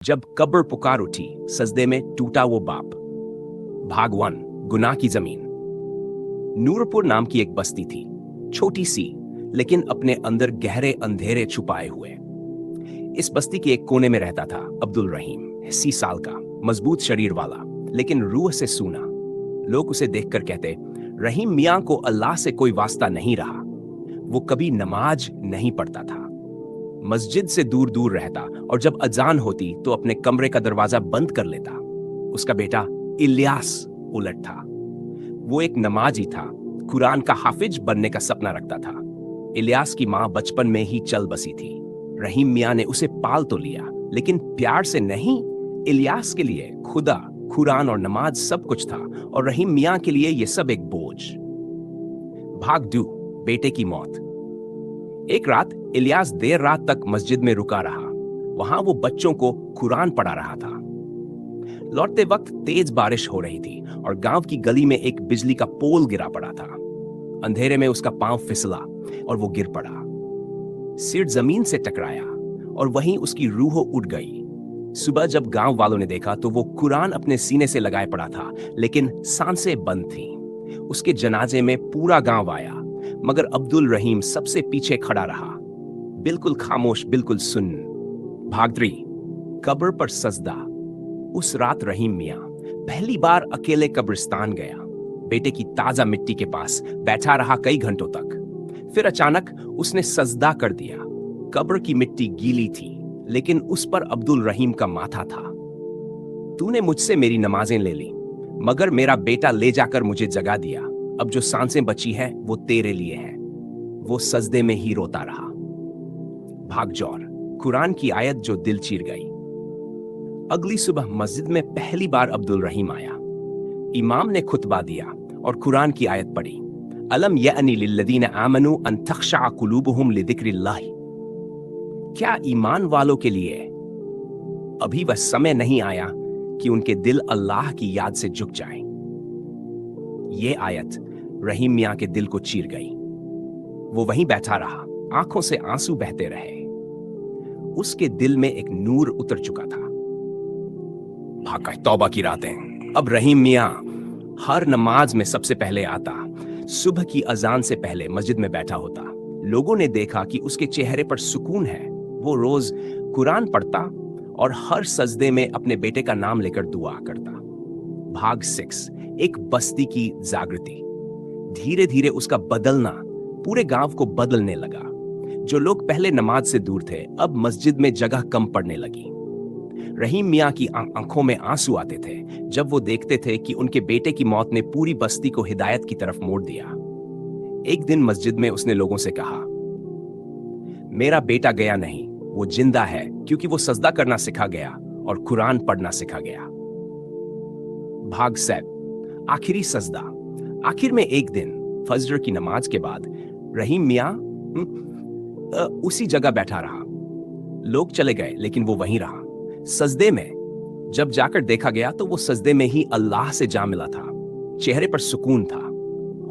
जब कब्र पुकार उठी, सजदे में टूटा वो बाप। भाग 1, गुनाह की जमीन। नूरपुर नाम की एक बस्ती थी, छोटी सी, लेकिन अपने अंदर गहरे अंधेरे छुपाए हुए। इस बस्ती के एक कोने में रहता था अब्दुल रहीम, 80 साल का, मजबूत शरीर वाला, लेकिन रूह से सूना। लोग उसे देखकर कहते, रहीम मियां को अल्लाह से कोई वास्ता नहीं रहा। वो कभी नमाज नहीं पढ़ता था, मस्जिद से दूर दूर रहता, और जब अजान होती तो अपने कमरे का दरवाजा बंद कर लेता। उसका बेटा इलियास उलट था। वो एक नमाजी था, कुरान का हाफिज बनने का सपना रखता था। इलियास की मां बचपन में ही चल बसी थी। रहीम मियां ने उसे पाल तो लिया, लेकिन प्यार से नहीं। इलियास के लिए खुदा, कुरान और नमाज सब कुछ था, और रहीम मियां के लिए यह सब एक बोझ। भाग 2, बेटे की मौत। एक रात इलियास देर रात तक मस्जिद में रुका रहा। वहां वो बच्चों को कुरान पढ़ा रहा था। लौटते वक्त तेज बारिश हो रही थी और गांव की गली में एक बिजली का पोल गिरा पड़ा था। अंधेरे में उसका पांव फिसला और वो गिर पड़ा। सिर जमीन से टकराया और वहीं उसकी रूह उड़ गई। सुबह जब गांव वालों ने देखा तो वो कुरान अपने सीने से लगाए पड़ा था, लेकिन सांसें बंद थीं। उसके जनाजे में पूरा गांव आया, मगर अब्दुल रहीम सबसे पीछे खड़ा रहा, बिल्कुल खामोश, बिल्कुल सुन्न। भाग 3, कब्र पर सजदा। उस रात रहीम मियां पहली बार अकेले कब्रिस्तान गया। बेटे की ताजा मिट्टी के पास बैठा रहा कई घंटों तक। फिर अचानक उसने सजदा कर दिया। कब्र की मिट्टी गीली थी, लेकिन उस पर अब्दुल रहीम का माथा था। तूने मुझसे मेरी नमाजें ले ली, मगर मेरा बेटा ले जाकर मुझे जगा दिया। अब जो सांसें बची हैं वो तेरे लिए हैं। वो सजदे में ही रोता रहा। भाग जौर, कुरान की आयत जो दिल चीर गई। अगली सुबह मस्जिद में पहली बार अब्दुल रहीम आया। इमाम ने खुतबा दिया और कुरान की आयत पढ़ी, अलम यअनी लिल्लदीन आमनू अन तख्शअ कुलूबुहुम लिज़िक्रिल्लाह। क्या ईमान वालों के लिए अभी वह समय नहीं आया कि उनके दिल अल्लाह की याद से झुक जाएं? ये आयत रहीम मियां के दिल को चीर गई। वो वहीं बैठा रहा, आंखों से आंसू बहते रहे। उसके दिल में एक नूर उतर चुका था। भागा तौबा की रातें। अब रहीम मियां हर नमाज में सबसे पहले आता। सुबह की अजान से पहले मस्जिद में बैठा होता। लोगों ने देखा कि उसके चेहरे पर सुकून है। वो रोज कुरान पढ़ता और हर सजदे में अपने बेटे का नाम लेकर दुआ करता। भाग 6, एक बस्ती की जागृति। धीरे धीरे उसका बदलना पूरे गांव को बदलने लगा। जो लोग पहले नमाज से दूर थे, अब मस्जिद में जगह कम पड़ने लगी। रहीम मियां की आंखों में आंसू आते थे जब वो देखते थे कि उनके बेटे की मौत ने पूरी बस्ती को हिदायत की तरफ मोड़ दिया। एक दिन मस्जिद में उसने लोगों से कहा, मेरा बेटा गया नहीं, वो जिंदा है, क्योंकि वो सजदा करना सिखा गया और कुरान पढ़ना सिखा गया। भाग 7, आखिरी सजदा। आखिर में एक दिन फजर की नमाज के बाद रहीम मियां उसी जगह बैठा रहा। लोग चले गए, लेकिन वो वहीं रहा। सजदे में जब जाकर देखा गया तो वो सजदे में ही अल्लाह से जा मिला था। चेहरे पर सुकून था,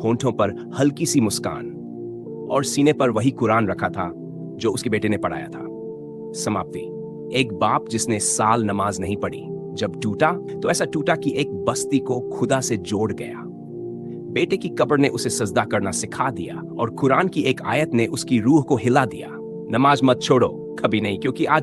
होंठों पर हल्की सी मुस्कान, और सीने पर वही कुरान रखा था जो उसके बेटे ने पढ़ाया था। समाप्ति। एक बाप जिसने साल नमाज नहीं पढ़ी, जब टूटा तो ऐसा टूटा कि एक बस्ती को खुदा से जोड़ गया। बेटे की कब्र ने उसे सजदा करना सिखा दिया, और कुरान की एक आयत ने उसकी रूह को हिला दिया। नमाज मत छोड़ो, कभी नहीं, क्योंकि आज